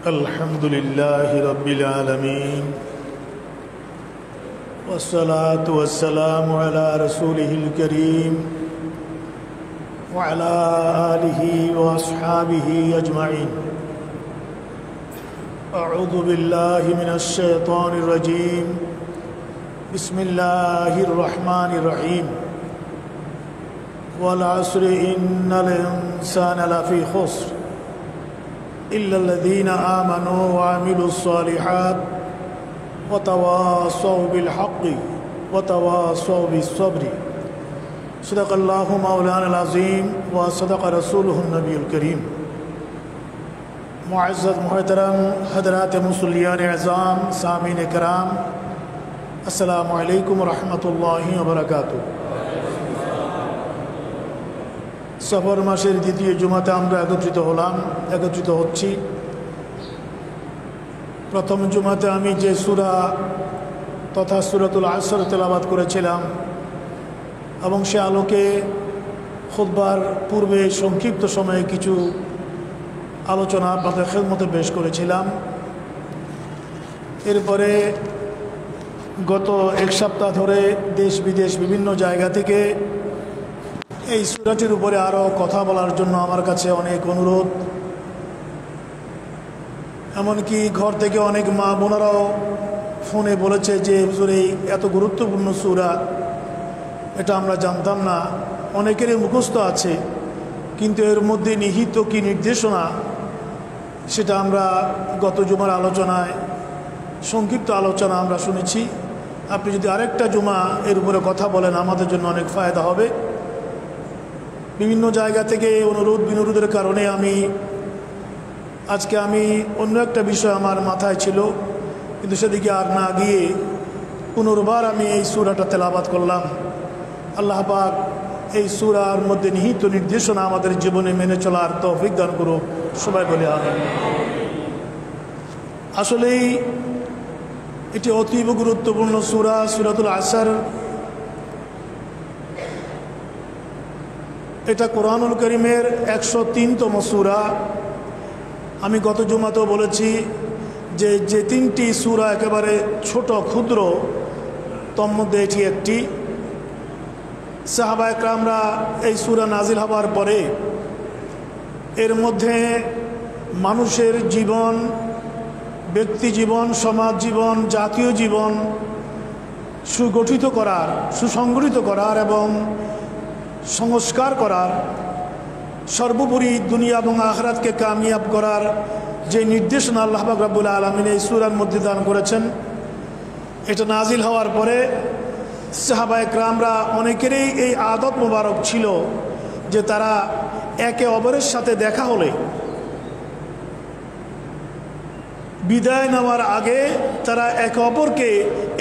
الحمد لله رب العالمين والصلاة والسلام على رسوله الكريم وعلى آله وأصحابه أجمعين. أعوذ بالله من الشيطان الرجيم. بسم الله الرحمن الرحيم. والعصر إن الإنسان لفي خسر إلا الذين آمنوا وعملوا الصالحات وتواصوا بالحق وتواصوا بالصبر. صدق الله مولانا العظيم وصدق رسوله النبي الكريم. معزز محترم حضرات मुसल्लियान अज़ाम सामीन कराम, अस्सलामु अलैकुम रहमतुल्लाहि व बरकातुहू। सफर मासेर द्वितीय जुमाते आमरा एकत्रित हচ্ছি। प्रथम जुमाते आमी जे सूरा तथा सूरतुल असर तेलावत करेছিলাম এবং সে আলোকে খুতবার পূর্বে সংক্ষিপ্ত সময়ে কিছু আলোচনা আপনাদের খেদমতে পেশ করেছিলাম। এরপরে গত এক সপ্তাহ ধরে দেশ বিদেশ বিভিন্ন জায়গা থেকে এই সূরাটির উপরে আরও কথা বলার জন্য আমার কাছে অনেক অনুরোধ, এমনকি ঘর থেকে অনেক মা বোনেরাও ফোনে বলেছে যে হুজুর এই এত গুরুত্বপূর্ণ সূরা, এটা আমরা জানতাম না। অনেকেরই মুখস্থ আছে, কিন্তু এর মধ্যে নিহিত কি নির্দেশনা সেটা আমরা গত জুমার আলোচনায় সংক্ষিপ্ত আলোচনা আমরা শুনেছি। আপনি যদি আরেকটা জুমা এর উপরে কথা বলেন আমাদের জন্য অনেক ফায়দা হবে। বিভিন্ন জায়গা থেকে অনুরোধ বিনোরোধের কারণে আজকে আমি অন্য একটা বিষয় আমার মাথায় ছিল, কিন্তু সেদিকে আর না গিয়ে পুনর্বার আমি এই সূরাটা তেলাওয়াত করলাম। আল্লাহ পাক এই সূরার মধ্যে নিহিত নির্দেশনা আমাদের জীবনে মেনে চলার তৌফিক দান করুক, সবাই বলে আমিন। আসলেই এটি অতীব গুরুত্বপূর্ণ সূরা, সূরাতুল আসর। এটা কোরআনুল কারীমের 103তম সূরা। আমি গত জুমাতেও বলেছি যে তিনটি সূরা একেবারে ছোট ক্ষুদ্র, তোর মধ্যে এটি একটি। সাহাবা একরামরা এই সূরা নাজিল হওয়ার পরে এর মধ্যে মানুষের জীবন, ব্যক্তি জীবন, সমাজ জীবন, জাতীয় জীবন সুগঠিত করার, সুসংগঠিত করার এবং সংস্কার করার, সর্বোপরি দুনিয়া এবং আখিরাতকে কামিয়াব করার যে নির্দেশনা আল্লাহ পাক রব্বুল আলামিন এই সূরার মধ্যে দান করেছেন, এটা নাজিল হওয়ার পরে সাহাবা একরামরা অনেকেরই এই আদত মোবারক ছিল যে তারা একে অপরের সাথে দেখা হলে বিদায় নেওয়ার আগে তারা একে অপরকে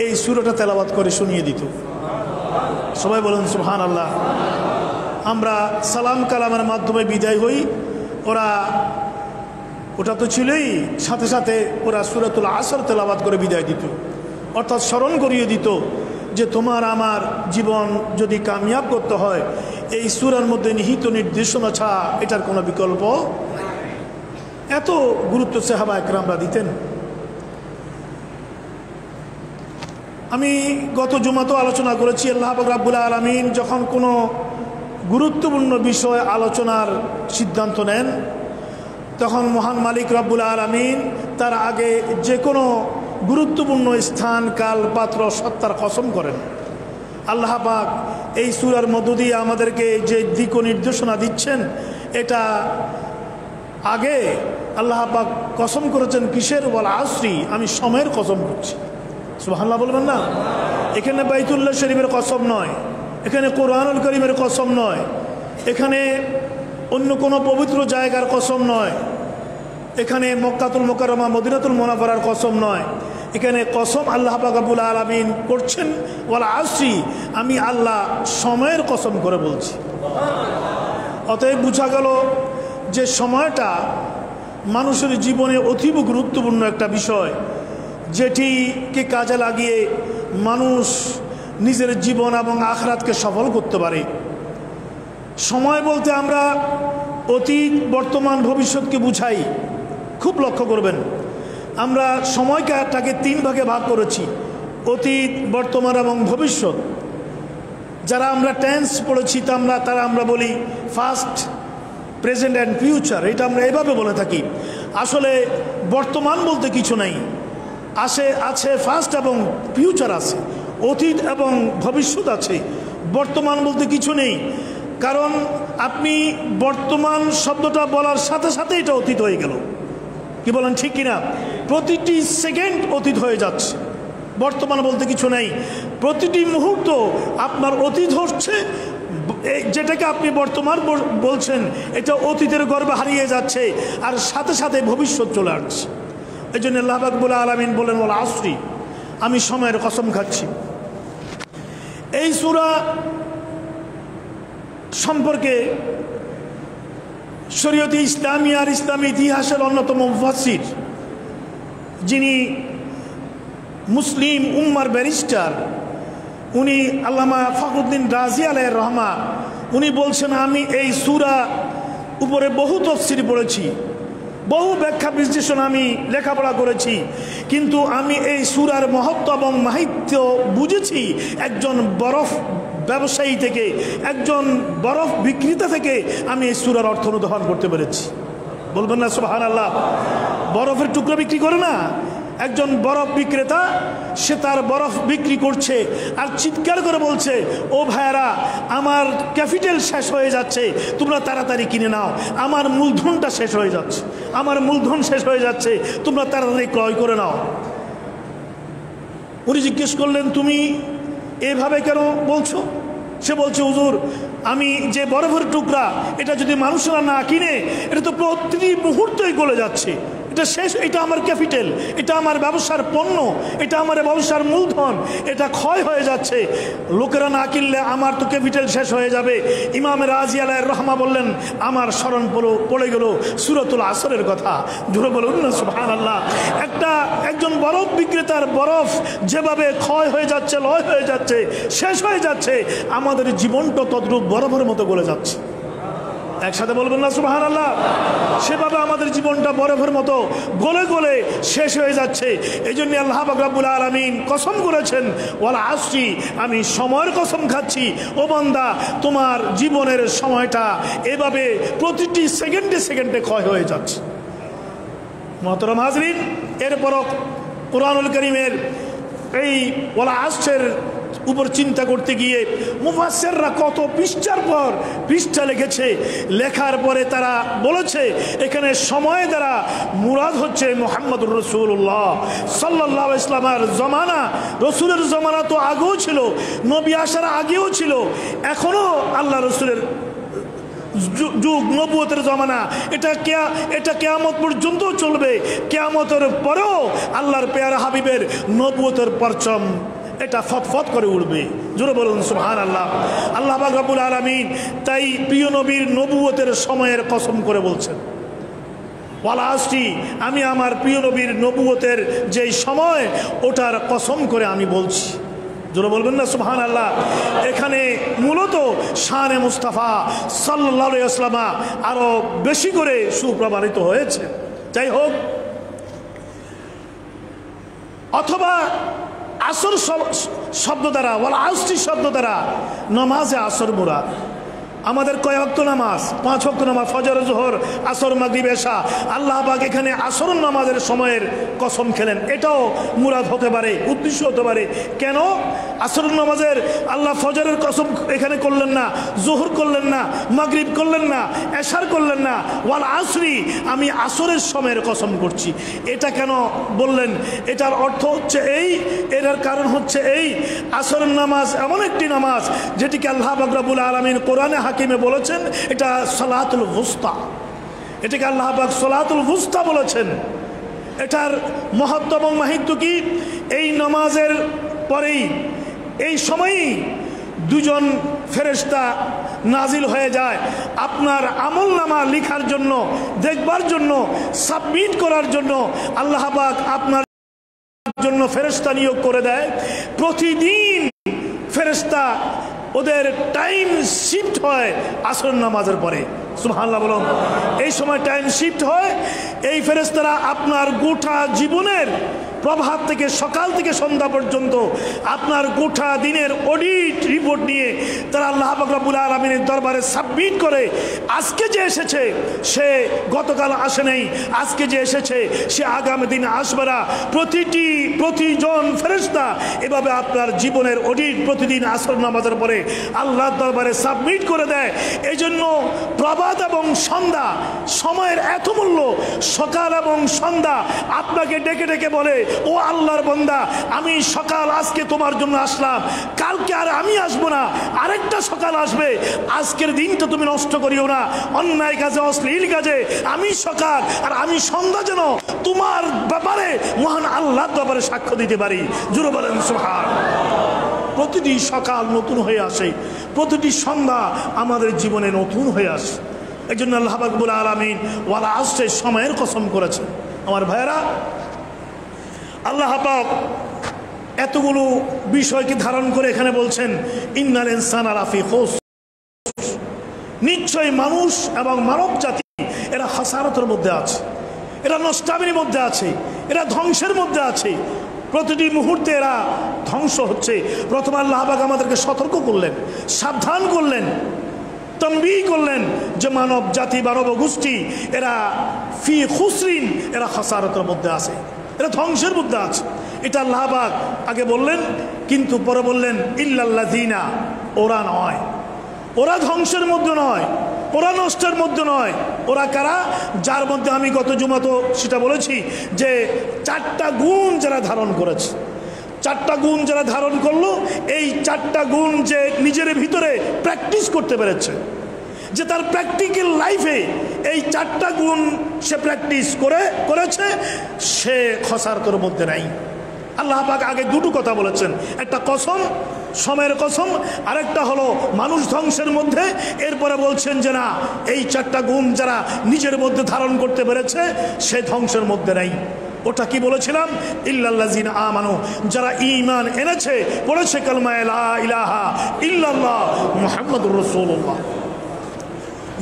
এই সূরাটা তেলাওয়াত করে শুনিয়ে দিত। সবাই বলেন সুবহানাল্লাহ। আমরা সালাম কালামের মাধ্যমে বিদায় হই, ওটা তো ছিলই, সাথে সাথে ওরা সূরাতুল আসর তেলাওয়াত করে বিদায় দিত, অর্থাৎ স্মরণ করিয়ে দিত যে তোমার আমার জীবন যদি কামিয়াব করতে হয় এই সূরার মধ্যে নিহিত নির্দেশনা ছাড়া এটার কোনো বিকল্প নাই। এত গুরুত্ব সাহাবা একরামরা দিতেন। আমি গত জুমাতেও আলোচনা করেছি, আল্লাহ পাক রব্বুল আলামিন যখন কোনো গুরুত্বপূর্ণ বিষয় আলোচনার সিদ্ধান্ত নেন তখন মহান মালিক রব্বুল আলামিন তার আগে যে কোনো গুরুত্বপূর্ণ স্থান, কাল, পাত্র, সত্তার কসম করেন। আল্লাহ পাক এই সূরার মধ্য দিয়ে আমাদেরকে যে দিক নির্দেশনা দিচ্ছেন, এটা আগে আল্লাহ পাক কসম করেছেন কিসের? ওয়াল আসরি, আমি সময়ের কসম করছি। সুবহানাল্লাহ বলবেন না? এখানে বাইতুল্লাহ শরীফের কসম নয়, এখানে কোরআনুল কারীমের কসম নয়, এখানে অন্য কোনো পবিত্র জায়গার কসম নয়, এখানে মক্কাতুল মুকাররমা মদিনাতুল মুনাওয়ারার কসম নয়, এখানে কসম আল্লাহ পাক রব্বুল আলামিন করছেন ওয়াল আসরি, আমি আল্লাহ সময়ের কসম করে বলছি। অতএব বোঝা গেল যে সময়টা মানুষের জীবনে অতীব গুরুত্বপূর্ণ একটা বিষয়, যেটিকে কাজে লাগিয়ে মানুষ নিজের জীবন এবং আখিরাতকে সফল করতে পারে। সময় বলতে আমরা অতীত, বর্তমান, ভবিষ্যৎকে বুঝাই। খুব লক্ষ্য করবেন, আমরা সময়টাকে 3 ভাগে ভাগ করেছি, অতীত, বর্তমান এবং ভবিষ্যৎ। যারা আমরা টেন্স পড়েছি তারা আমরা বলি ফাস্ট, প্রেজেন্ট অ্যান্ড ফিউচার, এটা আমরা এভাবে বলে থাকি। আসলে বর্তমান বলতে কিছু নেই, আছে ফাস্ট এবং ফিউচার আছে, অতীত এবং ভবিষ্যৎ আছে, বর্তমান বলতে কিছু নেই। কারণ আপনি বর্তমান শব্দটা বলার সাথে সাথে এটা অতীত হয়ে গেল, কি বলেন ঠিক কিনা? প্রতিটি সেকেন্ড অতীত হয়ে যাচ্ছে, বর্তমান বলতে কিছু নেই। প্রতিটি মুহূর্ত আপনার অতীত হচ্ছে, যেটাকে আপনি বর্তমান বলছেন এটা অতীতের গর্ভে হারিয়ে যাচ্ছে, আর সাথে সাথে ভবিষ্যৎ চলে আসছে। এই জন্য আল্লাহ রাব্বুল আলামিন বলেন ওয়াল আসরি, আমি সময়ের কসম খাচ্ছি। এই সূরা সম্পর্কে শরীয়তে ইসলামী আর ইসলামী ইতিহাসের অন্যতম মুফাসসির, যিনি মুসলিম উম্মার ব্যারিস্টার, উনি আল্লামা ফখরুদ্দিন রাজি আলাইহির রহমা, উনি বলছেন আমি এই সূরা উপরে বহু তাফসীর পড়েছি, বহু ব্যাখ্যা বিশ্লেষণ আমি লেখাপড়া করেছি, কিন্তু আমি এই সূরার মহত্ব এবং মাহাত্ম্য বুঝেছি একজন বরফ ব্যবসায়ী থেকে, একজন বরফ বিক্রেতা থেকে আমি এই সূরার অর্থ অনুধাবন করতে পেরেছি। বলবেন না সুবহানাল্লাহ? বরফের টুকরা বিক্রি করে না, একজন বরফ বিক্রেতা, সে তার বরফ বিক্রি করছে আর চিৎকার করে বলছে, ও ভাইয়ারা আমার ক্যাপিটাল শেষ হয়ে যাচ্ছে, তোমরা তাড়াতাড়ি কিনে নাও, আমার মূলধনটা শেষ হয়ে যাচ্ছে, আমার মূলধন শেষ হয়ে যাচ্ছে, তোমরা তাড়াতাড়ি ক্রয় করে নাও। উনি জিজ্ঞেস করলেন তুমি এভাবে কেন বলছো? সে বলছে হুজুর, আমি যে বরফের টুকরা এটা যদি মানুষরা না কিনে, এটা তো প্রতিটি মুহূর্তেই গলে যাচ্ছে, এটা শেষ, এটা আমার ক্যাপিটাল, এটা আমার ব্যবসার পণ্য, এটা আমার ব্যবসার মূলধন, এটা ক্ষয় হয়ে যাচ্ছে, লোকেরা না কিনলে আমার তো ক্যাপিটাল শেষ হয়ে যাবে। ইমাম রাজি আলাইহির রহমা বললেন আমার স্মরণ পড়ে গেল সূরাতুল আসরের কথা। জোরে বলুন না সুবহানাল্লাহ। একজন বরফ বিক্রেতার বরফ যেভাবে ক্ষয় হয়ে যাচ্ছে, লয় হয়ে যাচ্ছে, শেষ হয়ে যাচ্ছে, আমাদের জীবনটা তদ্রূপ বরফের মতো গলে যাচ্ছে। একসাথে বলবেন না সুবহানাল্লাহ? সেভাবে আমাদের জীবনটা বরফের মতো গলে গলে শেষ হয়ে যাচ্ছে। এই জন্য আল্লাহ পাক রব্বুল আলামিন কসম করেছেন ওয়াল আসরি, আমি সময়ের কসম খাচ্ছি, ও বান্দা তোমার জীবনের সময়টা এভাবে প্রতিটি সেকেন্ডে সেকেন্ডে ক্ষয় হয়ে যাচ্ছে। মুহতারাম হাজরিন, এরপরও কুরআনুল কারীমের এই ওয়াল আসরের উপর চিন্তা করতে গিয়ে মুফাসসিররা কত পৃষ্ঠার পর পৃষ্ঠা লিখেছে, লেখার পরে তারা বলেছে এখানে সময় দ্বারা মুরাদ হচ্ছে মুহাম্মদুর রাসূলুল্লাহ সাল্লাল্লাহু আলাইহি ওয়াসাল্লামের জমানা। রসুলের জমানা তো আগেও ছিল, নবী আসার আগেও ছিল, এখনো আল্লাহ রসুলের যুগ, নবুয়তের জমানা, এটা কিয়ামত পর্যন্ত চলবে। কিয়ামতের পরেও আল্লাহর পেয়ারা হাবিবের নবুয়তের পরচম এটা ফতফত করে উঠবে। জোরে বলুন সুবহানাল্লাহ। আল্লাহ পাক রব্বুল আলামিন তাই প্রিয় নবীর নবুয়তের সময়ের কসম করে বলছেন ওয়াল আসরি, আমি আমার প্রিয় নবীর নবুয়তের যেই সময় ওটার কসম করে আমি বলছি। জোরে বলবেন না সুবহানাল্লাহ। এখানে মূলত শানে মুস্তাফা সাল্লাল্লাহু আলাইহি ওয়াসাল্লাম আরো বেশি করে সুপ্রমাণিত হয়েছে। যাই হোক, অথবা আসর শব্দ দ্বারা ওয়াল আসরি শব্দ দ্বারা নামাজে আসর মুরাদ। আমাদের কয় ওয়াক্ত নামাজ? 5 ওয়াক্ত নামাজ, ফজর, যোহর, আসর, মাগরিব, এশা। আল্লাহ পাক এখানে আসর নামাজের সময়ের কসম খেলেন, এটাও মুরাদ হতে পারে, উদ্দেশ্য হতে পারে। কেন আসর নামাজের আল্লাহ ফজরের কসম এখানে করলেন না, যোহর করলেন না, মাগরিব করলেন না, এশার করলেন না, ওয়াল আসরি আমি আসরের সময়ের কসম করছি? এটা কেন বললেন? এটার অর্থ হচ্ছে এই, এটার কারণ হচ্ছে এই, আসরের নামাজ এমন একটি নামাজ যেটিকে আল্লাহ পাক রব্বুল আলামিন কোরআনে হাকিমে বলেছেন এটা সালাতুল ওয়ুস্তা, এটাকে আল্লাহ পাক সালাতুল ওয়ুস্তা বলেছেন। এটার মহত্ব এবং মাহাত্ম্য কি? এই নামাজের পরেই, এই সময়ই 2জন ফেরেশতা নাজিল হয়ে যায় আপনার আমলনামা লেখার জন্য, দেখবার জন্য, সাবমিট করার জন্য। আল্লাহ পাক আপনার জন্য ফেরেশতা নিয়োগ করে দেয়। প্রতিদিন ফেরেশতা ওদের টাইম শিফট হয় আসর নামাজের পরে। সুবহানাল্লাহ বলুন। এই সময় টাইম শিফট হয়। এই ফেরেশতারা আপনার গোটা জীবনের প্রভাত থেকে সকাল থেকে সন্ধ্যা পর্যন্ত আপনার গোটা দিনের অডিট রিপোর্ট নিয়ে তারা আল্লাহ পাক রব্বুল আলামিনের দরবারে সাবমিট করে। আজকে যে এসেছে সে গতকাল আসে নাই, আজকে যে এসেছে সে আগামী দিন আসবে না। প্রতিজন ফেরেশতা এভাবে আপনার জীবনের অডিট প্রতিদিন আসর নামাজের পরে আল্লাহর দরবারে সাবমিট করে দেয়। এই জন্য প্রভাত এবং সন্ধ্যা সময়ের এত মূল্য। সকাল এবং সন্ধ্যা আপনাকে ডেকে ডেকে বলে, ও আল্লাহর বান্দা, আমি সকাল আজকে তোমার জন্য আসলাম, কালকে আর আমি আসবো না, আরেকটা সকাল আসবে, আজকের দিনটা তুমি নষ্ট করিও না অন্যায় কাজে অশ্লীল কাজে। আমি সকাল আর আমি সন্ধ্যা যেন তোমার ব্যাপারে মহান আল্লাহর ব্যাপারে সাক্ষ্য দিতে পারি। জোরে বলেন সুবহানাল্লাহ। প্রতিটি সকাল নতুন হয়ে আসে, প্রতিটি সন্ধ্যা আমাদের জীবনে নতুন হয়ে আসে। এই জন্য আল্লাহ রাব্বুল আলামিন ওয়াল আসরের সময়ের কসম করেছেন। আমার ভাইয়েরা, আল্লাহ পাক এতগুলো বিষয়কে ধারণ করে এখানে বলছেন ইন্নাল ইনসানা লাফি খুসর, নিশ্চয় মানুষ এবং মানব জাতি এরা খাসারাতের মধ্যে আছে, এরা নষ্টামির মধ্যে আছে, এরা ধ্বংসের মধ্যে আছে। প্রতিটি মুহূর্তে এরা ধ্বংস হচ্ছে। প্রথম আল্লাহ পাক আমাদেরকে সতর্ক করলেন, সাবধান করলেন, তানবীহ করলেন যে মানব জাতি মানব গোষ্ঠী এরা ফি খুসরিন, এরা খাসারাতের মধ্যে আছে, এরা ধ্বংসের মধ্যে আছে। এটা আল্লাহ পাক আগে বললেন, কিন্তু পরে বললেন ইল্লাল্লাযিনা, ওরা নয়, ওরা ধ্বংসের মধ্যে নয়, ওরা নষ্টের মধ্যে নয়। ওরা কারা? যার মধ্যে আমি গত জুমাতে সেটা বলেছি যে 4টা গুণ যারা ধারণ করেছে, 4টা গুণ যারা ধারণ করলো, এই 4টা গুণ যে নিজের ভিতরে প্র্যাকটিস করতে পেরেছে, যে তার প্র্যাকটিক্যাল লাইফে এই 4টা গুণ সে প্র্যাকটিস করেছে, সে খসারতের মধ্যে নাই। আল্লাহ পাক আগে দুটো কথা বলেছেন, একটা কসম, সময়ের কসম, আরেকটা হলো মানুষ ধ্বংসের মধ্যে। এরপরে বলছেন যে না, এই 4টা গুণ যারা নিজের মধ্যে ধারণ করতে পেরেছে সে ধ্বংসের মধ্যে নাই। ওটা কি বলেছিলাম? ইল্লাল্লাযিনা আমানু, যারা ঈমান এনেছে, পড়েছে কালেমা লা ইলাহা ইল্লাল্লাহ মুহাম্মাদুর রাসূলুল্লাহ।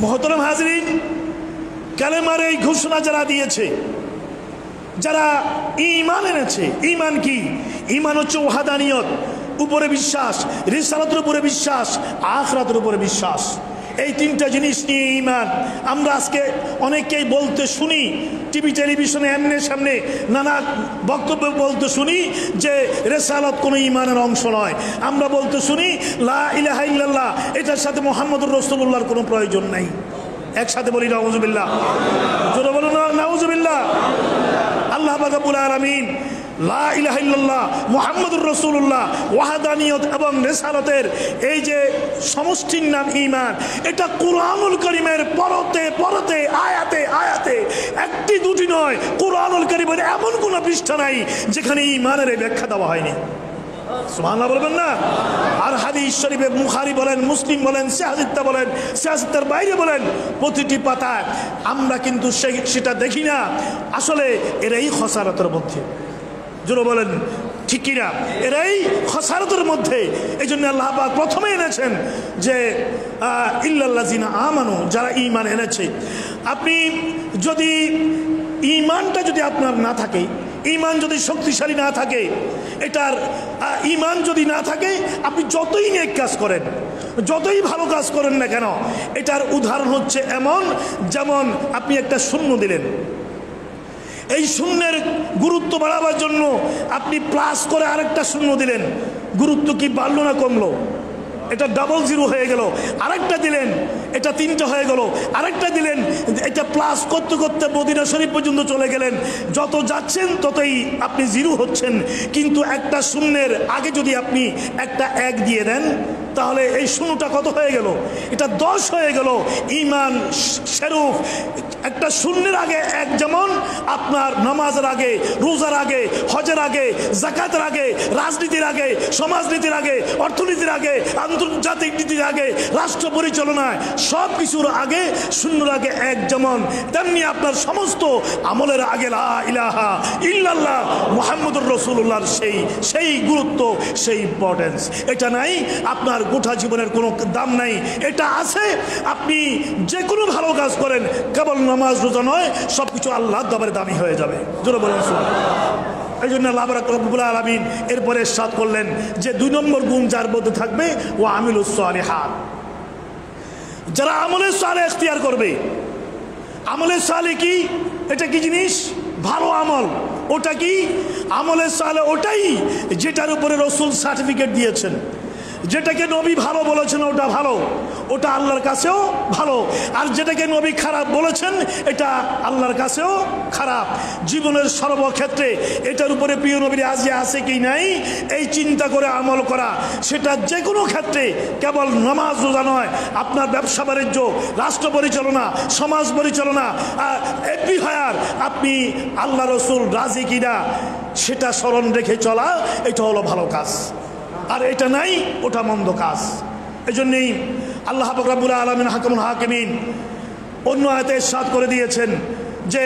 মুহতারাম হাজরিন, কালেমার এই ঘোষণা যারা দিয়েছে, যারা ঈমান এনেছে। ঈমান কি? ঈমান হচ্ছে ওয়াহদানিয়ত, উপরে বিশ্বাস, রিসালাতের উপরে বিশ্বাস, আখিরাতের উপরে বিশ্বাস। এই 3টা জিনিস নিয়ে ঈমান। আমরা আজকে অনেকেই বলতে শুনি, টিভি টেলিভিশনে এমনি সামনে নানা বক্তব্য বলতে শুনি যে রিসালাত কোনো ঈমানের অংশ নয়। আমরা বলতে শুনি লা ইলাহা ইল্লাল্লাহ, এটার সাথে মুহাম্মদুর রাসূলুল্লাহর কোনো প্রয়োজন নাই। একসাথে বলি নাউযুবিল্লাহ, জোরে বলুন নাউযুবিল্লাহ। আল্লাহ পাক রব্বুল আলামিন লা ইলাহা ইল্লাল্লাহ মুহাম্মাদুর রাসূলুল্লাহ, ওয়াহদানিয়ত এবং রিসালাতের এই যে সমষ্টির নাম ঈমান, এটা কুরআনুল কারীমের পরতে পরতে, আয়াতে আয়াতে, একটি দুটি নয়, কুরআনুল কারীমের এমন কোন পৃষ্ঠা নাই যেখানে ঈমানের ব্যাখ্যা দেওয়া হয়নি। সুবহানাল্লাহ বলবেন না? আর হাদিস শরীফে বুখারী বলেন, মুসলিম বলেন, সিহাহ বলেন, সিহাহের বাইরে বলেন, প্রতিটি পাতায় আমরা কিন্তু সেটা দেখি না। আসলে এরাই খসারাতের মধ্যে। জোরে বলেন ঠিক কিনা? এরাই খসারাতের মধ্যে। এই জন্য আল্লাহ পাক প্রথমে এনেছেন যে ইল্লাল্লাযিনা আমানু, যারা ঈমান এনেছে। আপনি যদি ঈমানটা যদি আপনার না থাকে, ঈমান যদি শক্তিশালী না থাকে, এটার ঈমান যদি না থাকে, আপনি যতই নেক কাজ করেন, যতই ভালো কাজ করেন না কেন, এটার উদাহরণ হচ্ছে এমন, যেমন আপনি একটা শূন্য দিলেন, এই শূন্যের গুরুত্ব বাড়াবার জন্য আপনি প্লাস করে আরেকটা শূন্য দিলেন, গুরুত্ব কি বাড়লো না কমলো? এটা ডাবল জিরো হয়ে গেল। আরেকটা দিলেন, এটা 3টা হয়ে গেল। আরেকটা দিলেন, এটা প্লাস করতে করতে মদিনা শরীফ পর্যন্ত চলে গেলেন। যত যাচ্ছেন ততই আপনি জিরো হচ্ছেন। কিন্তু একটা শূন্যের আগে যদি আপনি একটা 1 দিয়ে দেন, তাহলে এই শূন্যটা কত হয়ে গেল? এটা 10 হয়ে গেল। ঈমান শরীফ একটা শূন্যের আগে 1, যেমন আপনার নামাজের আগে, রোজার আগে, হজের আগে, যাকাতের আগে, রাজনীতির আগে, সমাজনীতির আগে, অর্থনীতির আগে, আন্তর্জাতিক নীতির আগে, রাষ্ট্র পরিচালনায় সব কিছুর আগে শূন্যর আগে 1, যেমন তেমনি আপনার সমস্ত আমলের আগে লা ইলাহা ইল্লাল্লাহ মুহাম্মাদুর রাসূলুল্লাহর সেই গুরুত্ব, সেই ইম্পর্টেন্স। এটা নাই আপনার আপনার গোটা জীবনের কোনো দাম নাই। এটা আছে, আপনি যে কোনো ভালো কাজ করেন, কেবল নামাজ রোজা নয়, সব কিছু আল্লাহর দরবারে দামি হয়ে যাবে। জোরে বলেন সুবহানাল্লাহ। এই জন্য আল্লাহ রাব্বুল আলামিন এরপরে ইরশাদ করলেন যে 2 নম্বর গুণ যার মধ্যে থাকবে, ও আমিলুস সালিহাত, যারা আমলে সালেহ ইখতিয়ার করবে। আমলে সালেহ কি? এটা কি জিনিস? ভালো আমল। ওটা কি? আমলে সালেহ ওটাই যেটার উপরে রাসূল সার্টিফিকেট দিয়েছেন, যেটাকে নবী ভালো বলেছেন ওটা ভালো, ওটা আল্লাহর কাছেও ভালো। আর যেটাকে নবী খারাপ বলেছেন এটা আল্লাহর কাছেও খারাপ। জীবনের সর্বক্ষেত্রে এটার উপরে প্রিয় নবীর রাজি আছে কি নাই এই চিন্তা করে আমল করা, সেটা যে কোনো ক্ষেত্রে, কেবল নামাজ রোজা নয়, আপনার ব্যবসা বাণিজ্য, রাষ্ট্র পরিচালনা, সমাজ পরিচালনা, এভরিহায়ার আপনি আল্লাহ রসুল রাজি কিনা সেটা স্মরণ রেখে চলা, এটা হলো ভালো কাজ। আর এটা নাই, ওটা মন্দ কাজ। এই জন্যেই আল্লাহ পাক রব্বুল আলামিন হাকামুল হাকিমিন অন্য আয়াতে ইরশাদ করে দিয়েছেন যে,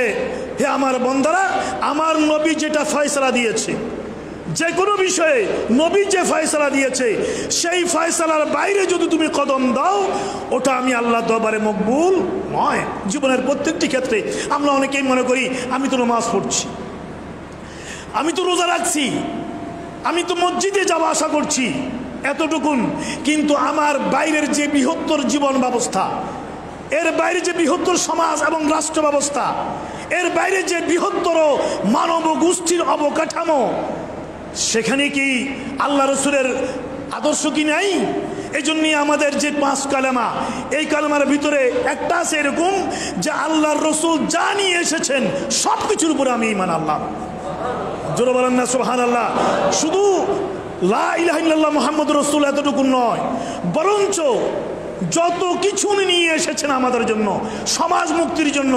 হে আমার বান্দারা, আমার নবী যেটা ফয়সালা দিয়েছে, যে কোনো বিষয়ে নবী যে ফয়সালা দিয়েছে, সেই ফয়সালার বাইরে যদি তুমি কদম দাও, ওটা আমি আল্লাহর দরবারে মকবুল নয়। জীবনের প্রত্যেকটি ক্ষেত্রে আমরা অনেকেই মনে করি, আমি তো নামাজ পড়ছি, আমি তো রোজা রাখছি, আমি তো মসজিদে যাওয়া আসা করছি, এতটুকুন, কিন্তু আমার বাইরের যে বৃহত্তর জীবন ব্যবস্থা, এর বাইরে যে বৃহত্তর সমাজ এবং রাষ্ট্র ব্যবস্থা, এর বাইরে যে বৃহত্তর মানব গোষ্ঠীর অবকাঠামো, সেখানে কি আল্লাহ রসুলের আদর্শ কি নাই? এই জন্যই আমাদের যে 5 কালেমা, এই কালেমার ভিতরে একটা আছে এরকম যে আল্লাহর রসুল যা নিয়ে এসেছেন সব কিছুর উপরে আমি ঈমান আনলাম। জোরে বলেন না সুবহানাল্লাহ। শুধু লা ইলাহা ইল্লাল্লাহ মুহাম্মাদুর রাসূলুল্লাহ এতটুকু নয়, বরঞ্চ যত কিছু নিয়ে এসেছেন আমাদের জন্য, সমাজ মুক্তির জন্য,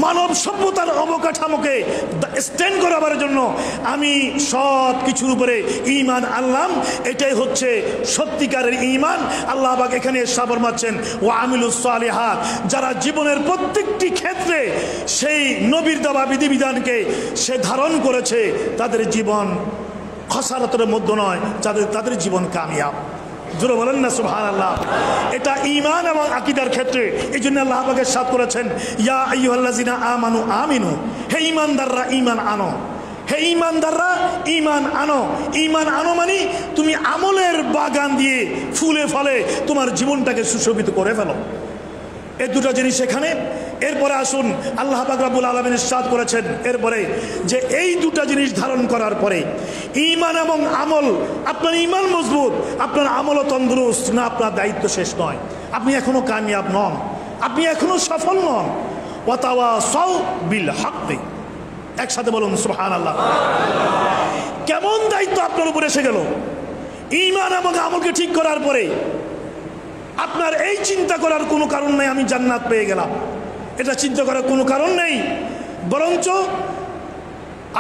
মানব সভ্যতার অবকাঠামোকে স্ট্যান্ড করাবার জন্য, আমি সব কিছুর উপরে ঈমান আনলাম। এটাই হচ্ছে সত্যিকারের ঈমান। আল্লাহ পাক এখানে সাবর মারছেন, ও আমিলুস সালিহাত, যারা জীবনের প্রত্যেকটি ক্ষেত্রে সেই নবীর দেওয়া বিধিবিধানকে সে ধারণ করেছে, তাদের জীবন খসারতের মধ্যে নয়, তাদের জীবন কামিয়াব। জোরে বলেন না সুবহানাল্লাহ। এটা ঈমান এবং আকীদার ক্ষেত্রে। এই জন্য আল্লাহ পাক ইরশাদ করেছেন, ইয়া আইয়ুহাল্লাযিনা আমানু আমিনু, হে ঈমানদাররা ঈমান আনো, হে ঈমানদাররা ঈমান আনো। ঈমান আনো মানে তুমি আমলের বাগান দিয়ে ফুলে ফলে তোমার জীবনটাকে সুশোভিত করে ফেলো। এই দুটো জিনিস এখানে। এরপরে আসুন, আল্লাহ পাক রব্বুল আলামিন ইরশাদ করেছেন এরপরে যে এই দুটো জিনিস ধারণ করার পরে ঈমান এবং আমল, আপনার ঈমান মজবুত, আপনার আমলও তন্দুরুস্ত না, আপনার দায়িত্ব শেষ নয়, আপনি এখনো কামিয়াব নন, আপনি এখনো সফল নন। ওয়াতাওয়াসাউ বিল হাক্কি, একসাথে বলুন সুবহানাল্লাহ। কেমন দায়িত্ব আপনার উপরে এসে গেল! ঈমান এবং আমলকে ঠিক করার পরে আপনার এই চিন্তা করার কোনো কারণ নেই আমি জান্নাত পেয়ে গেলাম, এটা চিন্তা করার কোনো কারণ নেই, বরঞ্চ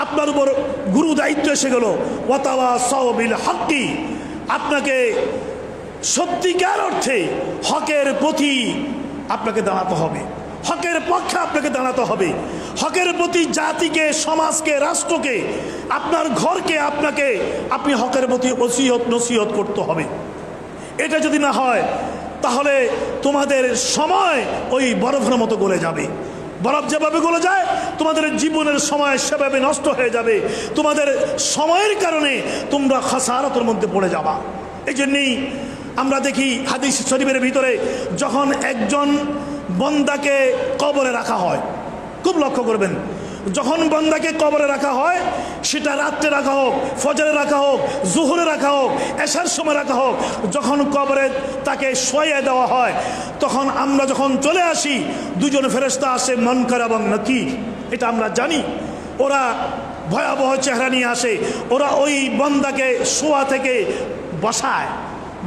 আপনার উপর গুরু দায়িত্ব এসে গেল। ওয়াতাওয়াসাউ বিল হাক্কি, আপনাকে সত্যিকার অর্থে হকের প্রতি আপনাকে দাঁড়াতে হবে, হকের পক্ষে আপনাকে দাঁড়াতে হবে, হকের প্রতি জাতিকে, সমাজকে, রাষ্ট্রকে, আপনার ঘরকে আপনি হকের প্রতি ওসিয়ত নসিহত করতে হবে। এটা যদি না হয় তাহলে তোমাদের সময় ওই বরফের মতো গলে যাবে। বরফ যেভাবে গলে যায়, তোমাদের জীবনের সময় সেভাবে নষ্ট হয়ে যাবে, তোমাদের সময়ের কারণে তোমরা খাসারাতের মধ্যে পড়ে যাবা। এই জন্যই আমরা দেখি হাদিস শরীফের ভিতরে, যখন একজন বান্দাকে কবরে রাখা হয়, খুব লক্ষ্য করবেন, যখন বান্দাকে কবরে রাখা হয়, সেটা রাত্রে রাখা হোক, ফজরে রাখা হোক, জোহরে রাখা হোক, এশার সময় রাখা হোক, যখন কবরে তাকে শোয়াইয়া দেওয়া হয়, তখন আমরা যখন চলে আসি, দুজন ফেরেশতা আসে, মুনকার এবং নাকির, এটা আমরা জানি। ওরা ভয়াবহ চেহারা নিয়ে আসে, ওরা ওই বান্দাকে শোয়া থেকে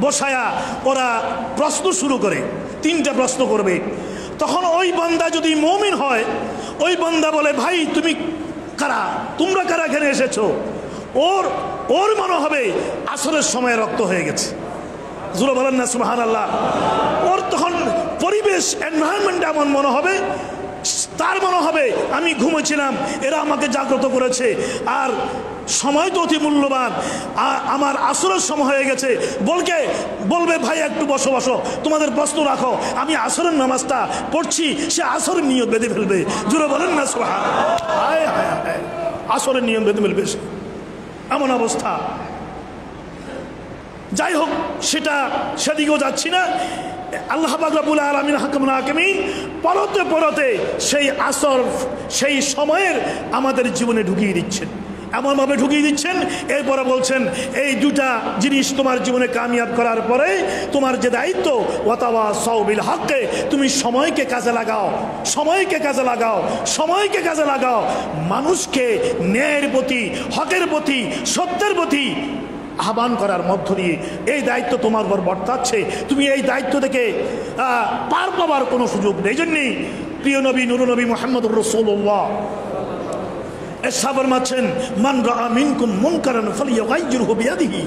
বসায়া ওরা প্রশ্ন শুরু করে, 3টা প্রশ্ন করবে। তখন ওই বান্দা যদি মুমিন হয়, ওই বান্দা বলে, ভাই তুমি কারা, তোমরা কারা এখানে এসেছো? ওর মনে হবে আসরের সময় রক্ত হয়ে গেছে। জোরে বলেন না সুবহানাল্লাহ। ওর তখন পরিবেশ, এনভায়রনমেন্ট এমন মনে হবে তার মনে হবে আমি ঘুমেছিলাম, এরা আমাকে জাগ্রত করেছে। আর সময় তো অতি মূল্যবান, আমার আসরের সময় হয়ে গেছে। বলবে ভাই একটু বসো বসো, তোমাদের প্রশ্ন রাখো, আমি আসরের নামাজটা পড়ছি, সে আসরের নিয়ত বেঁধে ফেলবে। জোরে বলেন না সুবহানাল্লাহ। হায় হায় হায়, আসরের নিয়ম বেঁধে ফেলবে সে, এমন অবস্থা। যাই হোক, সেদিকেও যাচ্ছি না। আল্লাহ পাক রব্বুল আলামিন হাকামুল হাকিমিন পরতে পরতে সেই আসর, সেই সময়ের আমাদের জীবনে ঢুকিয়ে দিচ্ছেন, এমনভাবে ঢুকিয়ে দিচ্ছেন। এরপরে বলছেন এই দুটা জিনিস তোমার জীবনে কামিয়াব করার পরে তোমার যে দায়িত্ব, ওয়াতাওয়াসাউ বিল হক্কে, তুমি সময়কে কাজে লাগাও, সময়কে কাজে লাগাও, সময়কে কাজে লাগাও। মানুষকে ন্যায়ের প্রতি, হকের প্রতি, সত্যের প্রতি আহ্বান করার মধ্য দিয়ে এই দায়িত্ব তোমার উপর বর্তাচ্ছে। তুমি এই দায়িত্ব থেকে পার পাবার কোনো সুযোগ নেই। এই জন্যেই প্রিয় নবী নূর নবী মুহাম্মদুর রাসূলুল্লাহ ফরমাচ্ছেন, মান রাআ মিনকুম মুনকারান ফালিয়ুগাইয়িরহু বিয়াদিহি।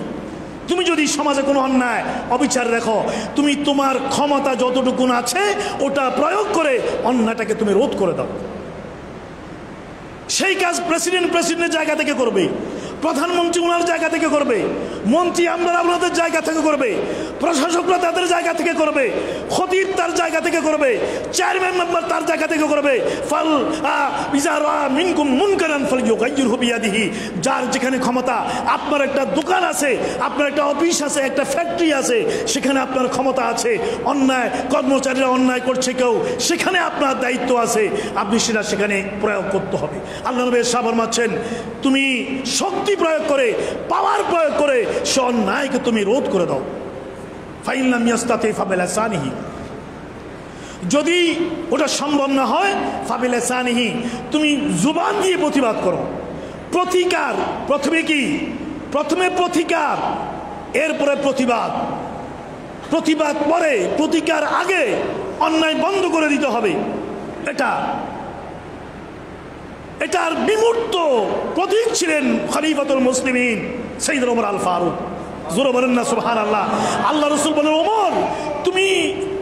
তুমি যদি সমাজে কোনো অন্যায় অবিচার দেখো, তুমি তোমার ক্ষমতা যতটুকু আছে ওটা প্রয়োগ করে অন্যায়টাকে তুমি রোধ করে দাও। সেই কাজ প্রেসিডেন্টের জায়গা থেকে করবে, প্রধানমন্ত্রী ওনার জায়গা থেকে করবে, মন্ত্রী আমরা আপনাদের জায়গা থেকে করবে, প্রশাসকরা তাদের জায়গা থেকে করবে, খতিব তার জায়গা থেকে করবে, চেয়ারম্যান মেম্বার তার জায়গা থেকে করবে। ফাল ইজা রা মিনকুম মুনকারান ফালইয়ুগাইয়িরহু বিয়াদিহি। যার যেখানে ক্ষমতা, আপনার একটা দোকান আছে, আপনার একটা অফিস আছে, একটা ফ্যাক্টরি আছে, সেখানে আপনার ক্ষমতা আছে, অন্যায় কর্মচারীরা অন্যায় করছে কেউ, সেখানে আপনার দায়িত্ব আছে, আপনি সেটা সেখানে প্রয়োগ করতে হবে। আল্লাহ নবী সাহাবা ফরমাচ্ছেন, তুমি শক্তি প্রয়োগ করে, পাওয়ার প্রয়োগ করে সে অন্যায়কে তুমি রোধ করে দাও। ফাইন লাম ইয়াস্তাতি ফাবিলিসানিহি, যদি ওটা সম্ভব না হয় ফাবিলিসানিহি, তুমি জুবান দিয়ে প্রতিবাদ করো। প্রতিকার প্রথমে কি? প্রথমে প্রতিকার, এরপরে প্রতিবাদ। প্রতিবাদ পরে, প্রতিকার আগে। অন্যায় বন্ধ করে দিতে হবে। এটার বিমূর্ত প্রতীক ছিলেন খলিফাতুল মুসলিমিন সাইয়্যিদুনা ওমর আল ফারুক। জোরে বলেন না সুবহানাল্লাহ। আল্লাহ রাসূল বলেন, ওমর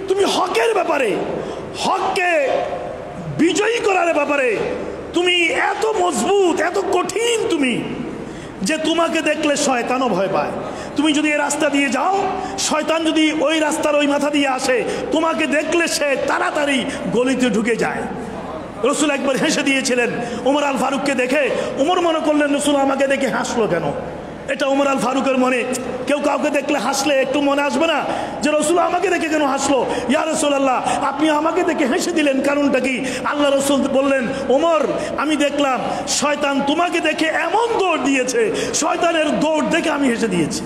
তুমি হকের ব্যাপারে, হককে বিজয়ী করার ব্যাপারে তুমি এত মজবুত, এত কঠিন তুমি, যে তোমাকে দেখলে শয়তানও ভয় পায়। তুমি যদি এই রাস্তা দিয়ে যাও, শয়তান যদি ওই রাস্তার ওই মাথা দিয়ে আসে, তোমাকে দেখলে সে তাড়াতাড়ি গলিতে ঢুকে যায়। রসুল একবার হেসে দিয়েছিলেন ওমর আল ফারুককে দেখে। ওমর মনে করলেন রসুল আমাকে দেখে হাসলো কেন? এটা ওমর আল ফারুকের মনে, কেউ কাউকে দেখলে হাসলে একটু মনে আসবে না যে রসুল আমাকে দেখে কেন হাসলো? ইয়া রাসূলুল্লাহ, আপনি আমাকে দেখে হেসে দিলেন, কারণটা কি? আল্লাহ রসুল বললেন, ওমর আমি দেখলাম শয়তান তোমাকে দেখে এমন দৌড় দিয়েছে, শয়তানের দৌড় দেখে আমি হেসে দিয়েছি।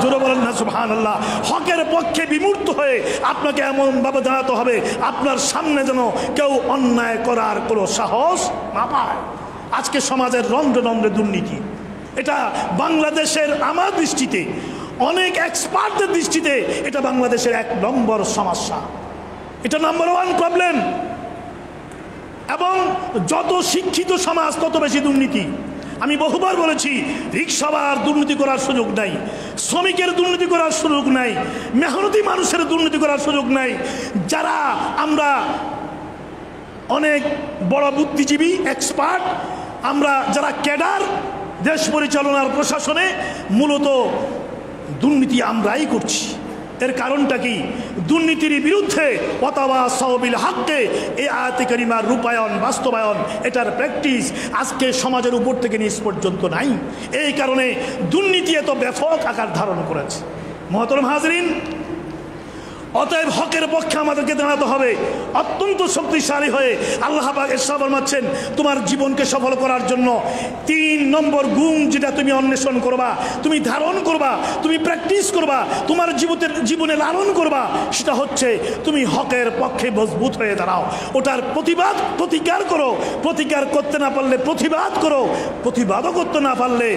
জোরে বলেন না সুবহানাল্লাহ। হকের পক্ষে বিমূর্ত হয়ে আপনাকে এমনভাবে দাঁড়াতে হবে আপনার সামনে যেন কেউ অন্যায় করার কোনো সাহস না পায়। আজকে সমাজের রন্ধ্রে রন্ধ্রে দুর্নীতি, এটা বাংলাদেশের, আমার দৃষ্টিতে, অনেক এক্সপার্টদের দৃষ্টিতে এটা বাংলাদেশের 1 নম্বর সমস্যা। এটা নাম্বার 1 প্রবলেম। এবং যত শিক্ষিত সমাজ তত বেশি দুর্নীতি। আমি বহুবার বলেছি, রিকশাওয়ালার দুর্নীতি করার সুযোগ নাই, শ্রমিকের দুর্নীতি করার সুযোগ নাই, মেহনতি মানুষের দুর্নীতি করার সুযোগ নাই। যারা আমরা অনেক বড় বুদ্ধিজীবী, এক্সপার্ট, আমরা যারা ক্যাডার, দেশ পরিচালনার প্রশাসনে, মূলত দুর্নীতি আমরাই করছি। এর কারণটা কি? দুর্নীতির বিরুদ্ধে ওয়াতাওয়াসাউ বিল হক্কে, এই আয়াতে কারিমার রূপায়ণ, বাস্তবায়ন, এটার প্র্যাকটিস আজকে সমাজের উপর থেকে নিচ পর্যন্ত নাই। এই কারণে দুর্নীতি এত ব্যাপক আকার ধারণ করেছে। মুহতারাম হাজরিন, অতএব হকের পক্ষে আমাদেরকে দাঁড়াতে হবে অত্যন্ত শক্তিশালী হয়ে। আল্লাহ পাক ইরশাদ ফরমাচ্ছেন, তোমার জীবনকে সফল করার জন্য 3 নম্বর গুণ যেটা তুমি অন্বেষণ করবা, তুমি ধারণ করবা, তুমি প্র্যাকটিস করবা, তোমার জীবনে লালন করবা, সেটা হচ্ছে তুমি হকের পক্ষে মজবুত হয়ে দাঁড়াও। ওটার প্রতিকার করো। প্রতিকার করতে না পারলে প্রতিবাদ করো। প্রতিবাদও করতে না পারলে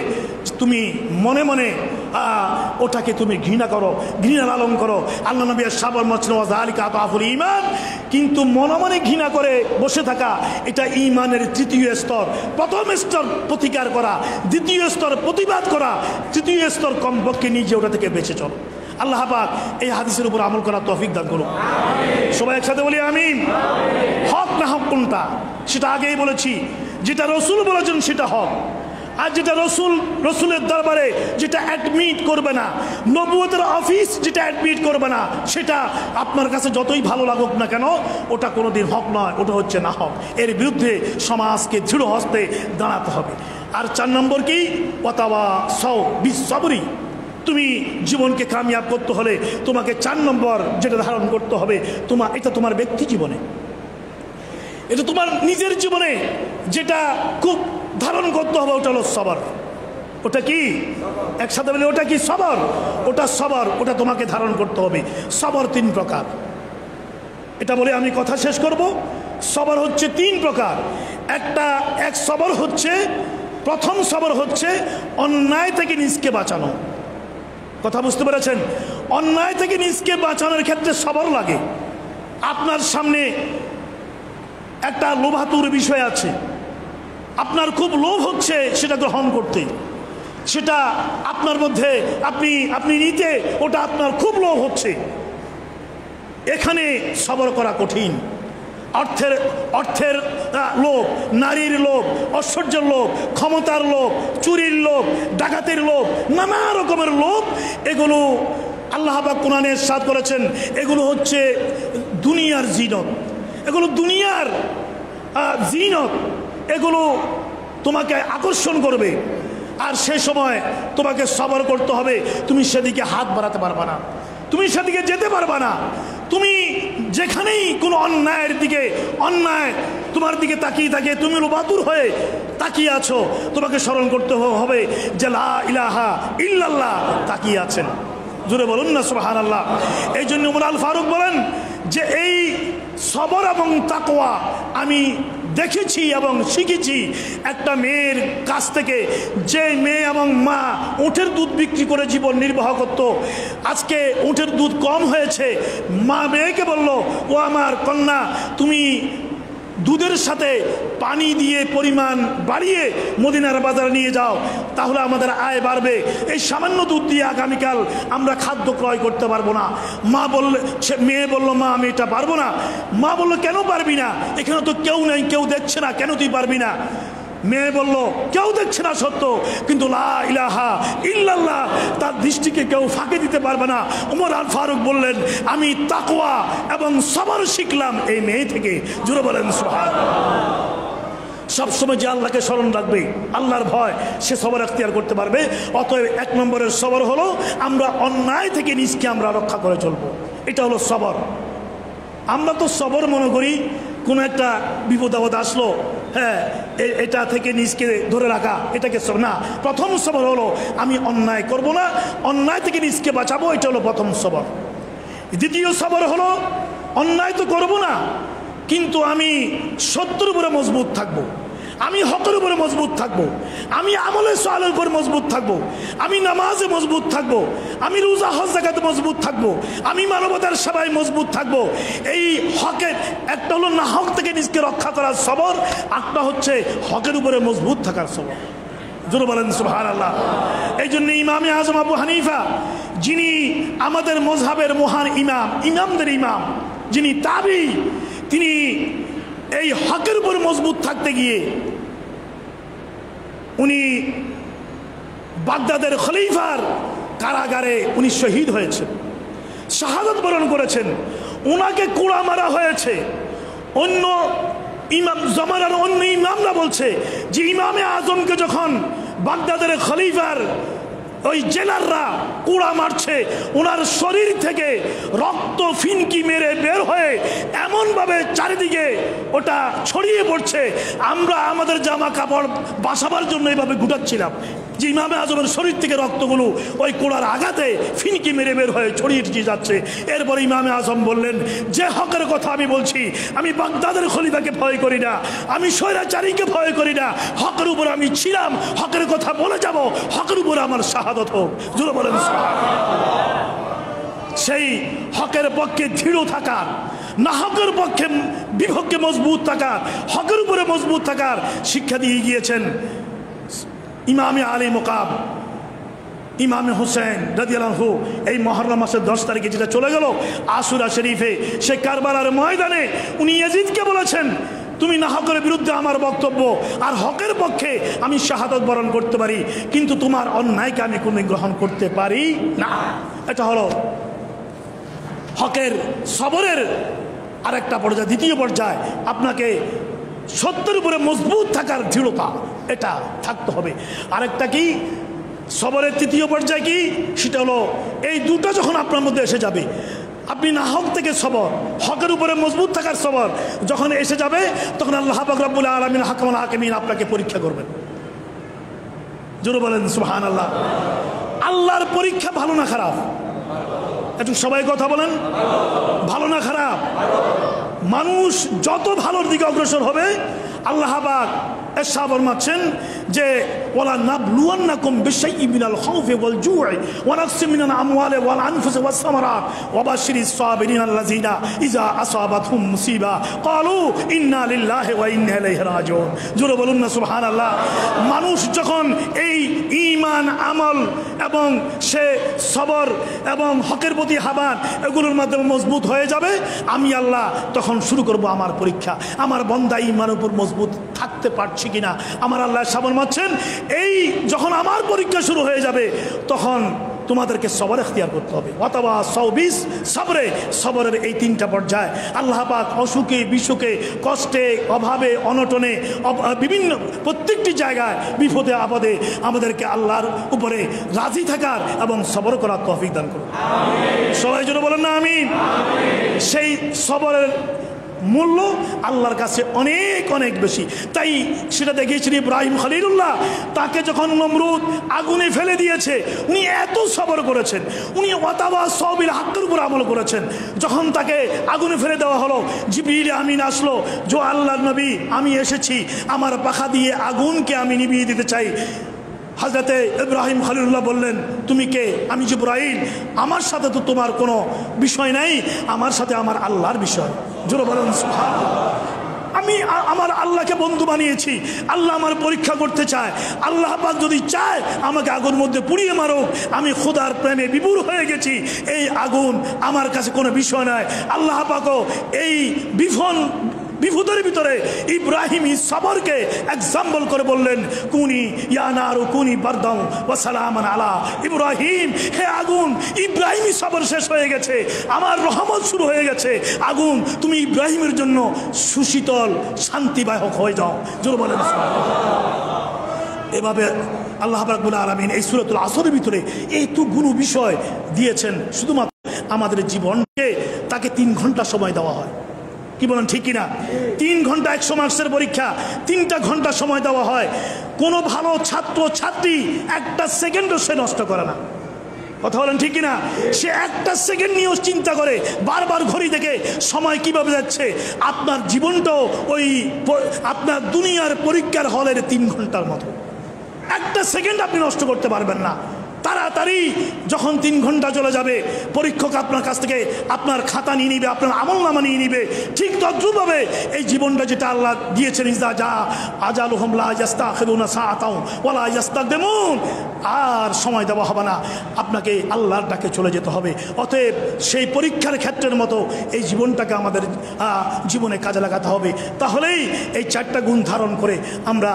তুমি মনে মনে ওটাকে তুমি ঘৃণা করো, ঘৃণা লালন করো। আল্লাহ নবী সাবর মচন ওয়াজালিকা আতাফুল ঈমান। কিন্তু মনে মনে ঘৃণা করে বসে থাকা, এটা ঈমানের 3য় স্তর। প্রথম স্তর প্রতিকার করা, 2য় স্তর প্রতিবাদ করা, 3য় স্তর কমপক্ষে নিজে ওটা থেকে বেঁচে চলো। আল্লাহ পাক এই হাদিসের উপর আমল করার তৌফিক দান করুন। সবাই একসাথে বলি আমিন। হক না হক কোনটা সেটা আগেই বলেছি, যেটা রসুল বলেছেন সেটা হক, আর যেটা রসুলের দরবারে যেটা অ্যাডমিট করবে না, নবুয়তের অফিস যেটা অ্যাডমিট করবে না, সেটা আপনার কাছে যতই ভালো লাগুক না কেন ওটা কোনোদিন হক নয়, ওটা হচ্ছে না হক। এর বিরুদ্ধে সমাজকে দৃঢ় হস্তে দাঁড়াতে হবে। আর 4 নম্বর কি, ওয়াতাওয়াসাউ বিসসবরি। তুমি জীবনকে কামিয়াব করতে হলে তোমাকে 4 নম্বর যেটা ধারণ করতে হবে, এটা তোমার ব্যক্তি জীবনে, এটা তোমার নিজের জীবনে যেটা খুব ধারণ করতে হবে, ওটা হলো সবর। ওটা কি একসাথে বলে, ওটা কি সবর? ওটা সবর, ওটা তোমাকে ধারণ করতে হবে। সবর 3 প্রকার, এটা বলে আমি কথা শেষ করব। সবর হচ্ছে 3 প্রকার। এক সবর হচ্ছে, প্রথম সবর হচ্ছে অন্যায় থেকে নিজকে বাঁচানো। কথা বুঝতে পেরেছেন? অন্যায় থেকে নিজকে বাঁচানোর ক্ষেত্রে সবর লাগে। আপনার সামনে একটা লোভাতুর বিষয় আছে, আপনার খুব লোভ হচ্ছে সেটা গ্রহণ করতে, সেটা আপনার মধ্যে আপনি নিতে, ওটা আপনার খুব লোভ হচ্ছে। এখানে সবর করা কঠিন। অর্থের লোভ, নারীর লোভ, ঐশ্বর্যের লোভ, ক্ষমতার লোভ, চুরির লোভ, ডাকাতির লোভ, নানা রকমের লোভ, এগুলো আল্লাহ পাক কোরআনে ইরশাদ করেছেন এগুলো হচ্ছে দুনিয়ার জিনত, এগুলো দুনিয়ার জিনত, এগুলো তোমাকে আকর্ষণ করবে। আর সে সময় তোমাকে সবর করতে হবে, তুমি সেদিকে হাত বাড়াতে পারবা না, তুমি সেদিকে যেতে পারবা না। তুমি যেখানেই কোনো অন্যায়ের দিকে, অন্যায় তোমার দিকে তাকিয়ে তুমি লোভাতুর হয়ে তাকিয়ে আছো, তোমাকে স্মরণ করতে হবে যে লা ইলাহা ইল্লাল্লাহ তাকিয়ে আছেন। জোরে বলুন না সুবহানাল্লাহ। এই জন্য ওমর আল ফারুক বলেন যে এই সবর এবং তাকওয়া আমি দেখেছি এবং শিখেছি একটা মেয়ের কাছ থেকে, যে মেয়ে এবং মা উটের দুধ বিক্রি করে জীবন নির্বাহ করত। আজকে উটের দুধ কম হয়েছে, মা মেয়েকে বলল, ও আমার কন্যা, তুমি দুধের সাথে পানি দিয়ে পরিমাণ বাড়িয়ে মদিনার বাজারে নিয়ে যাও, তাহলে আমাদের আয় বাড়বে। এই সামান্য দুধ দিয়ে আগামীকাল আমরা খাদ্য ক্রয় করতে পারবো না। মেয়ে বলল, মা আমি এটা পারবো না। মা বলল, কেন পারবি না? এখানে তো কেউ নেই, কেউ দেখছে না, কেন তুই পারবি না? মেয়ে বলল, কেউ দেখছে না সত্য, কিন্তু লা ইলাহা ইল্লাল্লাহ তার দৃষ্টিকে কেউ ফাঁকি দিতে পারবে না। ওমর আল ফারুক বললেন, আমি তাকওয়া এবং সবর শিখলাম এই মেয়ে থেকে। জোরে বলেন সুবহানাল্লাহ। সবসময় যে আল্লাহকে স্মরণ রাখবে, আল্লাহর ভয়, সে সবর এখতিয়ার করতে পারবে। অতএব 1 নম্বরের সবর হলো আমরা অন্যায় থেকে নিজকে আমরা রক্ষা করে চলবো, এটা হলো সবর। আমরা তো সবর মনে করি কোনো একটা বিপদ আপদ আসলো, হ্যাঁ এটা থেকে নিজকে ধরে রাখা, এটাকে না। প্রথম সবর হলো আমি অন্যায় করব না, অন্যায় থেকে নিজকে বাঁচাবো, এটা হলো প্রথম সবর। দ্বিতীয় সবর হলো অন্যায় তো করব না, কিন্তু আমি সত্যের উপরে মজবুত থাকবো, আমি হকের উপরে মজবুত থাকবো, আমি আমলে সালের উপর মজবুত থাকবো, আমি নামাজে মজবুত থাকবো, আমি রোজা হজ যাকাতে মজবুত থাকবো, আমি মানবতার সেবায় মজবুত থাকবো। এই হকের একটা হলো না হক থেকে নিজকে রক্ষা করার সবর, একটা হচ্ছে হকের উপরে মজবুত থাকার সবর। জোরে বলেন সুবহানাল্লাহ। এই জন্য ইমামে আজম আবু হানিফা, যিনি আমাদের মযহাবের মহান ইমাম, ইমামদের ইমাম, যিনি তাবি, তিনি এই হকের উপর মজবুত থাকতে গিয়ে উনি বাগদাদের খলিফার কারাগারে উনি শহীদ হয়েছেন, শাহাদাত বরণ করেছেন। ওনাকে কুড়া মারা হয়েছে। অন্য ইমাম জামানার অন্য ইমামরা বলছে যে ইমামে আজমকে যখন বাগদাদের খলিফার ওই জেলাররা কুড়া মারছে, ওনার শরীর থেকে রক্ত ফিনকি মেরে বের হয়ে এমনভাবে চারিদিকে ওটা ছড়িয়ে পড়ছে, আমরা আমাদের জামা কাপড় বাঁচাবার জন্য এইভাবে গুটাচ্ছিলাম যে ইমামে আজমের শরীর থেকে রক্তগুলো ওই কোড়ার আঘাতে ফিনকি মেরে বের হয়ে ছড়িয়ে যাচ্ছে। এরপরে ইমামে আজম বললেন, যে হকের কথা আমি বলছি, আমি বাগদাদের খলিফাকে ভয় করি না, আমি স্বৈরাচারীকে ভয় করি না, হকের উপর আমি ছিলাম, হকের কথা বলে যাব, হকের উপর আমার শাহাদত হোক। জোরে বলেন সুবহানাল্লাহ। সেই হকের পক্ষে দৃঢ় থাকার, না হকের পক্ষে বিপক্ষে মজবুত থাকার, হকের উপরে মজবুত থাকার শিক্ষা দিয়ে গিয়েছেন ইমামে আলী মুকাম ইমামে হোসেন রাদিয়াল্লাহু এই মুহররম মাসের 10 তারিখে যেটা চলে গেল আশুরা শরীফে, সে কারবালার ময়দানে উনি ইয়াজিদকে বলেছেন, তুমি না হকের বিরুদ্ধে আমার বক্তব্য আর হকের পক্ষে আমি শাহাদাত বরণ করতে পারি, কিন্তু তোমার অন্যায়কে আমি কোনো গ্রহণ করতে পারি না। এটা হলো হকের সবরের আরেকটা পর্যায়। দ্বিতীয় পর্যায়, আপনাকে সত্যের উপরে মজবুত থাকার দৃঢ়তা, এটা থাকতে হবে। আরেকটা কি সবরের তৃতীয় পর্যায় কি, সেটা হলো এই দুটো যখন আপনার মধ্যে এসে যাবে, আপনি না হক থেকে সবর, হকের উপরে মজবুত থাকার সবর যখন এসে যাবে, তখন আল্লাহ পাক রব্বুল আলামিন হাকামুল হাকিমিন আপনাকে পরীক্ষা করবেন। জোরে বলেন সুবহানাল্লাহ। আল্লাহর পরীক্ষা ভালো না খারাপ? একটু সবাই কথা বলেন, ভালো না খারাপ? মানুষ যত ভালোর দিকে অগ্রসর হবে, আল্লাহ পাক এরশাদ ফরমাচ্ছেন যে ওয়ালা নাবলুয়ান্নাকুম বিশাইইন মিনাল খাউফি ওয়াল জু'i ওয়া নাকসিম মিনাল আমওয়ালি ওয়াল আনফুসি ওয়াস সামারাত ওয়া বাশশিরিস সাবিরিন আল্লাযিনা ইযা আসাবাতহুম মুসিবা ক্বালু ইন্না লিল্লাহি ওয়া ইন্না ইলাইহি রাজিউন। জোরে বলুন না সুবহানাল্লাহ। মানুষ যখন এই ঈমান, আমল এবং সে সবর এবং হকের প্রতি হাবান এগুলোর মাধ্যমে মজবুত হয়ে যাবে, আমি আল্লাহ তখন শুরু করব আমার পরীক্ষা। আমার বান্দা ঈমানের উপর মজবুত থাকতে পারছে কিনা। আমার আল্লাহ সাবর মারছেন, এই যখন আমার পরীক্ষা শুরু হয়ে যাবে, তখন তোমাদেরকে সবর এখতিয়ার করতে হবে। অথবা সৌবিস সবরে, সবরের এই তিনটা পর্যায় আল্লাহ পাক অসুখে, বিসুখে, কষ্টে, অভাবে, অনটনে, বিভিন্ন প্রত্যেকটি জায়গায় বিপদে আপদে আমাদেরকে আল্লাহর উপরে রাজি থাকার এবং সবর করার তৌফিক দান করুন। সবাই জন্য বলেন না আমিন। সেই সবরের মূল্য আল্লাহর কাছে অনেক অনেক বেশি। তাই সেটা দেখিয়েছেন ইব্রাহিম খলিলুল্লাহ, তাকে যখন নমরুদ আগুনে ফেলে দিয়েছে, উনি এত সবর করেছেন, উনি ওয়াতাবা সবিল হকের উপর আমল করেছেন। যখন তাকে আগুনে ফেলে দেওয়া হলো, জিবরিল আমিন আসলো, যে আল্লাহর নবী আমি এসেছি, আমার পাখা দিয়ে আগুনকে আমি নিভিয়ে দিতে চাই। হযরতে ইব্রাহিম খলিলুল্লাহ বললেন, তুমি কে? আমি জিবরাইল। আমার সাথে তো তোমার কোনো বিষয় নাই, আমার সাথে আমার আল্লাহর বিষয়। জোরে বলেন সুবহানাল্লাহ। আমি আমার আল্লাহকে বন্ধু বানিয়েছি, আল্লাহ আমার পরীক্ষা করতে চায়। আল্লাহ পাক যদি চায় আমাকে আগুন মধ্যে পুড়িয়ে মারো, আমি খোদার প্রেমে বিভোর হয়ে গেছি, এই আগুন আমার কাছে কোনো বিষয় নয়। আল্লাহ পাকও এই বিপদের ভিতরে ইব্রাহিমী সবরকে এক্সাম্পল করে বললেন, কুনি ইয়া নারু কুনি বারদাও ওয়া সালামান আলা ইব্রাহিম। হে আগুন, ইব্রাহিমী সবর শেষ হয়ে গেছে, আমার রহমত শুরু হয়ে গেছে। আগুন, তুমি ইব্রাহিমের জন্য সুশীতল শান্তিবাহক হয়ে যাও। জোরে বলেন সুবহানাল্লাহ। এভাবে আল্লাহ রাব্বুল আলামিন এই সূরাতুল আসরের ভিতরে এইটুকুনো বিষয় দিয়েছেন। শুধুমাত্র আমাদের জীবনকে তাকে 3 ঘন্টা সময় দেওয়া হয়। কি বলেন ঠিক কিনা? 3 ঘন্টা 100 মার্কসের পরীক্ষা, 3টা ঘন্টা সময় দেওয়া হয়। কোনো ভালো ছাত্র ছাত্রী একটা সেকেন্ডও সে নষ্ট করে না। কথা বলেন ঠিক কিনা? সে একটা সেকেন্ড নিয়েও চিন্তা করে, বারবার ঘড়ি দেখে সময় কিভাবে যাচ্ছে। আপনার জীবনটাও ওই আপনার দুনিয়ার পরীক্ষার হলের 3 ঘন্টার মতো। একটা সেকেন্ড আপনি নষ্ট করতে পারবেন না। তাড়াতাড়ি যখন 3 ঘন্টা চলে যাবে, পরীক্ষক আপনার কাছ থেকে আপনার খাতা নিয়ে নিবে, আপনার আমলনামা নিয়ে নিবে। ঠিক তদ্রূপভাবে এই জীবনটা যেটা আল্লাহ দিয়েছেন, ইজা যা আজালুহুম লা ইস্তাখিরুনা সাআতাও ওয়া লা ইস্তাকদিমুন, আর সময় দেওয়া হবে না, আপনাকে আল্লাহর ডাকে চলে যেতে হবে। অতএব সেই পরীক্ষার ক্ষেত্রের মতো এই জীবনটাকে আমাদের জীবনে কাজে লাগাতে হবে। তাহলেই এই 4টা গুণ ধারণ করে আমরা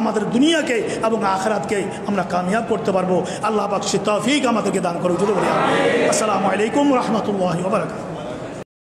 আমাদের দুনিয়াকে এবং আখিরাতকে আমরা কামিয়াব করতে পারবো। আল্লাহ পাক সে তৌফিক আমাদেরকে দান করুন। আসসালামু আলাইকুম ওয়া রাহমাতুল্লাহি ওয়া বারাকাতুহু।